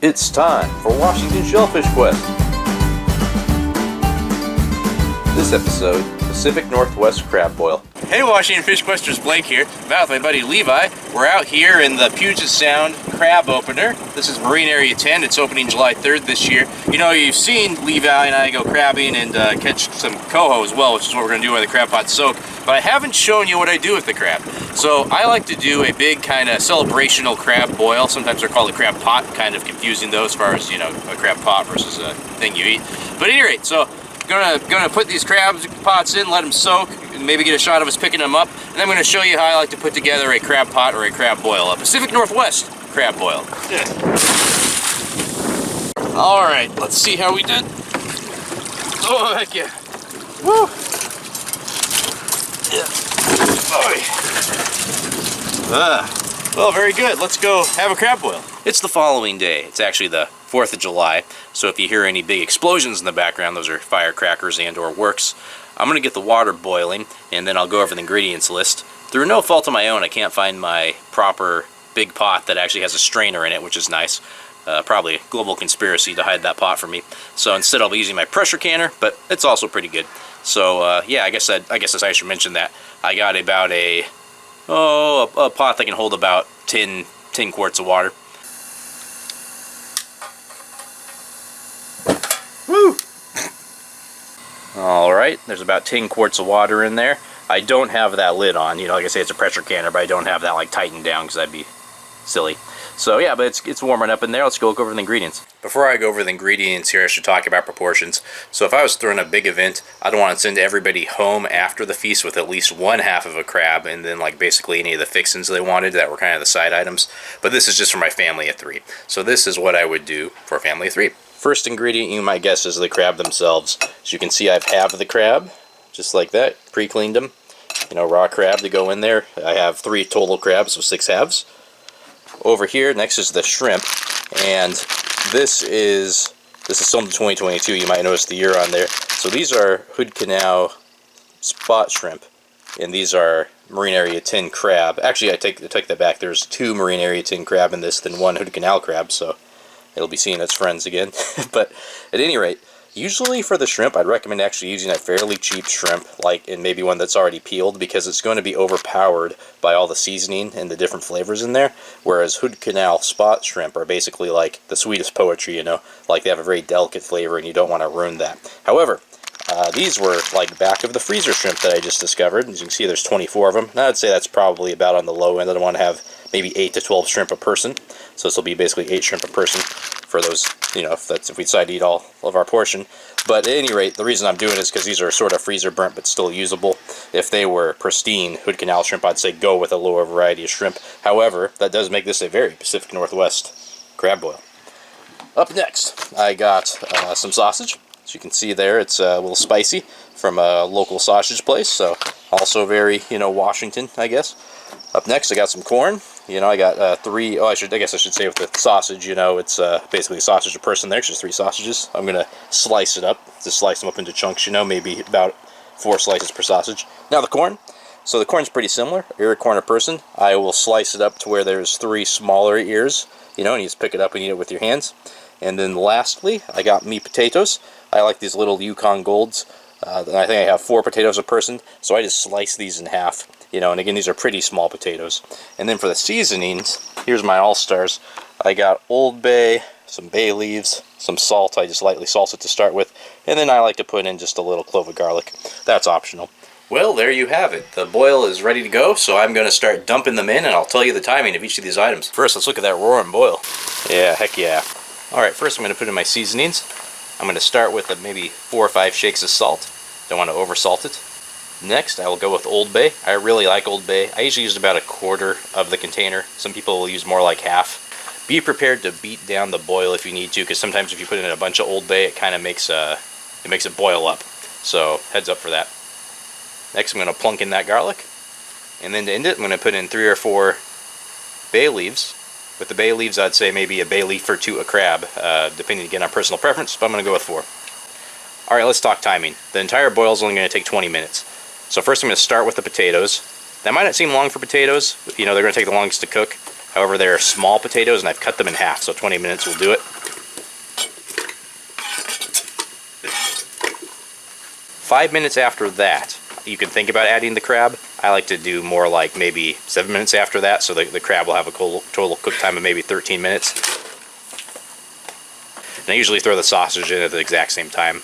It's time for Washington Shellfish Quest. This episode, Pacific Northwest Crab Boil. Hey Washington Fish Questers, Blake here. I'm out with my buddy Levi. We're out here in the Puget Sound crab opener. This is Marine Area 10. It's opening July 3rd this year. You know, you've seen Levi and I go crabbing and catch some coho as well, which is what we're going to do while the crab pots soak. But I haven't shown you what I do with the crab. So I like to do a big kind of celebrational crab boil. Sometimes they're called a crab pot, kind of confusing though as far as, you know, a crab pot versus a thing you eat. But at any rate, so gonna put these crab pots in, let them soak, and maybe get a shot of us picking them up, and then I'm gonna show you how I like to put together a crab pot or a crab boil, a Pacific Northwest crab boil. Yeah. All right, let's see how we did. Oh heck yeah! Woo! Yeah. Oh. Well, very good. Let's go have a crab boil. It's the following day. It's actually the 4th of July, so if you hear any big explosions in the background, those are firecrackers and or works. I'm going to get the water boiling, and then I'll go over the ingredients list. Through no fault of my own, I can't find my proper big pot that actually has a strainer in it, which is nice. Probably a global conspiracy to hide that pot from me. So instead I'll be using my pressure canner, but it's also pretty good. So yeah, I guess I should mention that. I got about a pot that can hold about 10 quarts of water. Woo! Alright, there's about 10 quarts of water in there. I don't have that lid on. You know, like I say, it's a pressure canner, but I don't have that like tightened down because that'd be silly. So yeah, but it's warming up in there. Let's go look over the ingredients. Before I go over the ingredients here, I should talk about proportions. So if I was throwing a big event, I'd want to send everybody home after the feast with at least one half of a crab, and then like basically any of the fixins they wanted that were kind of the side items. But this is just for my family of 3. So this is what I would do for a family of 3. First ingredient you might guess is the crab themselves. As you can see, I've halved the crab, just like that, pre-cleaned them. You know, raw crab to go in there. I have 3 total crabs, so 6 halves. Over here, next is the shrimp, and this is filmed in 2022. You might notice the year on there. So these are Hood Canal spot shrimp, and these are Marine Area 10 crab. Actually, I take that back. There's 2 Marine Area 10 crab in this than 1 Hood Canal crab, so it'll be seeing its friends again. But at any rate, usually for the shrimp, I'd recommend actually using a fairly cheap shrimp, and maybe one that's already peeled, because it's going to be overpowered by all the seasoning and the different flavors in there. Whereas Hood Canal spot shrimp are basically like the sweetest poetry, you know, like they have a very delicate flavor and you don't want to ruin that. However, these were like back of the freezer shrimp that I just discovered. As you can see, there's 24 of them. And I'd say that's probably about on the low end. I don't want to have maybe 8 to 12 shrimp a person. So this will be basically 8 shrimp a person for those, you know, if we decide to eat all of our portion. But at any rate, the reason I'm doing it is because these are sort of freezer burnt but still usable. If they were pristine Hood Canal shrimp, I'd say go with a lower variety of shrimp. However, that does make this a very Pacific Northwest crab boil. Up next, I got some sausage. As you can see there, it's a little spicy from a local sausage place, so also very, you know, Washington, I guess. Up next, I got some corn. You know, I got 3, I guess I should say with the sausage, you know, it's basically a sausage a person there, it's just 3 sausages. I'm going to slice it up, just slice them up into chunks, you know, maybe about 4 slices per sausage. Now the corn. So the corn's pretty similar, ear, corn, a person. I will slice it up to where there's 3 smaller ears, you know, and you just pick it up and eat it with your hands. And then lastly, I got meat potatoes. I like these little Yukon Golds. I think I have 4 potatoes a person, so I just slice these in half. You know, and again, these are pretty small potatoes. And then for the seasonings, here's my all-stars. I got Old Bay, some bay leaves, some salt. I just lightly salt it to start with. And then I like to put in just a little clove of garlic. That's optional. Well, there you have it. The boil is ready to go, so I'm going to start dumping them in, and I'll tell you the timing of each of these items. First, let's look at that roar and boil. Yeah, heck yeah. Alright, first I'm going to put in my seasonings. I'm going to start with maybe 4 or 5 shakes of salt. Don't want to over-salt it. Next, I will go with Old Bay. I really like Old Bay. I usually use about 1/4 of the container. Some people will use more like half. Be prepared to beat down the boil if you need to, because sometimes if you put in a bunch of Old Bay, it kind of makes it boil up. So heads up for that. Next, I'm going to plunk in that garlic. And then to end it, I'm going to put in 3 or 4 bay leaves. With the bay leaves, I'd say maybe a bay leaf or 2 a crab, depending again on personal preference, but I'm going to go with 4. Alright, let's talk timing. The entire boil is only going to take 20 minutes. So first I'm going to start with the potatoes. That might not seem long for potatoes. You know, they're going to take the longest to cook. However, they're small potatoes and I've cut them in half, so 20 minutes will do it. 5 minutes after that, you can think about adding the crab. I like to do more like maybe 7 minutes after that, so the crab will have a total cook time of maybe 13 minutes. And I usually throw the sausage in at the exact same time.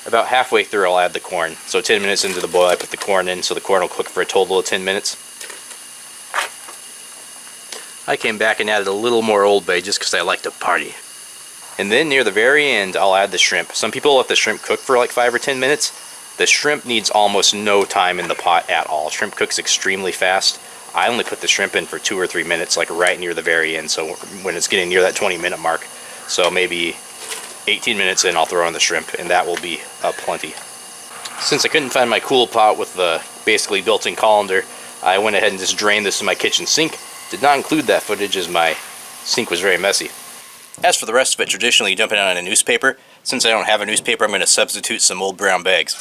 About halfway through, I'll add the corn. So 10 minutes into the boil, I put the corn in, so the corn will cook for a total of 10 minutes. I came back and added a little more Old Bay just because I like to party. And then near the very end, I'll add the shrimp. Some people let the shrimp cook for like 5 or 10 minutes. The shrimp needs almost no time in the pot at all. Shrimp cooks extremely fast. I only put the shrimp in for 2 or 3 minutes, like right near the very end, so when it's getting near that 20-minute mark. So maybe 18 minutes in, I'll throw in the shrimp, and that will be a plenty. Since I couldn't find my cool pot with the basically built-in colander, I went ahead and just drained this in my kitchen sink. Did not include that footage as my sink was very messy. As for the rest of it, traditionally you dump it out on a newspaper. Since I don't have a newspaper, I'm going to substitute some old brown bags.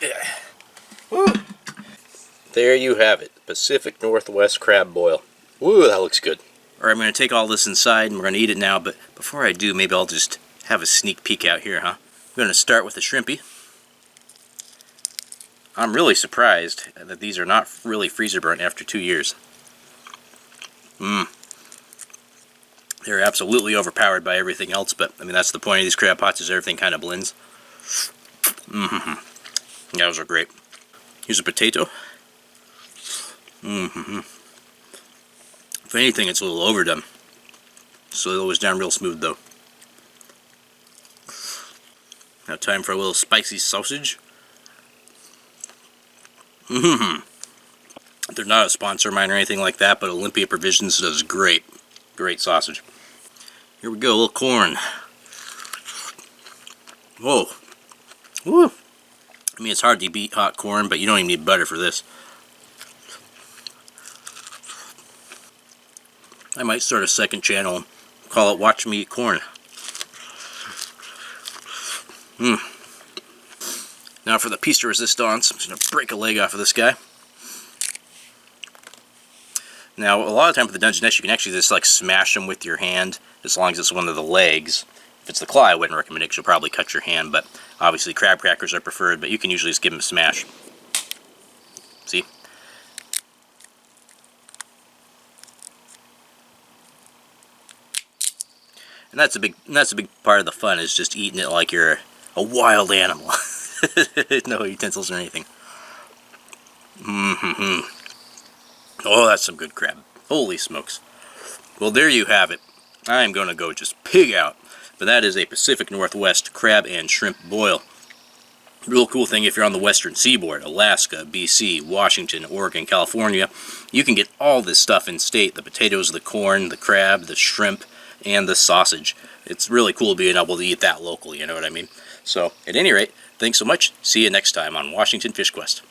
Yeah. Woo. There you have it, Pacific Northwest crab boil. Woo, that looks good. Alright, I'm going to take all this inside and we're going to eat it now, but before I do, maybe I'll just have a sneak peek out here, huh? I'm going to start with the shrimpy. I'm really surprised that these are not really freezer burnt after 2 years. They're absolutely overpowered by everything else, but I mean that's the point of these crab pots, is everything kind of blends. Those are great. Here's a potato. If anything, it's a little overdone. So it was down real smooth though. Now time for a little spicy sausage. They're not a sponsor of mine or anything like that, but Olympia Provisions does great sausage. Here we go, a little corn. Whoa. Woo. I mean, it's hard to beat hot corn, but you don't even need butter for this. I might start a second channel and call it Watch Me Eat Corn. Now for the piece de resistance, I'm just going to break a leg off of this guy. Now, a lot of time with the Dungeness, you can actually just like smash them with your hand, as long as it's one of the legs. If it's the claw, I wouldn't recommend it because you'll probably cut your hand, but obviously crab crackers are preferred, but you can usually just give them a smash. See? And that's a big part of the fun, is just eating it like you're a wild animal. No utensils or anything. Oh, that's some good crab. Holy smokes. Well, there you have it. I'm going to go just pig out. But that is a Pacific Northwest crab and shrimp boil. Real cool thing, if you're on the western seaboard, Alaska, BC, Washington, Oregon, California, you can get all this stuff in state. The potatoes, the corn, the crab, the shrimp, and the sausage. It's really cool being able to eat that locally, you know what I mean? So, at any rate, thanks so much. See you next time on Washington Fish Quest.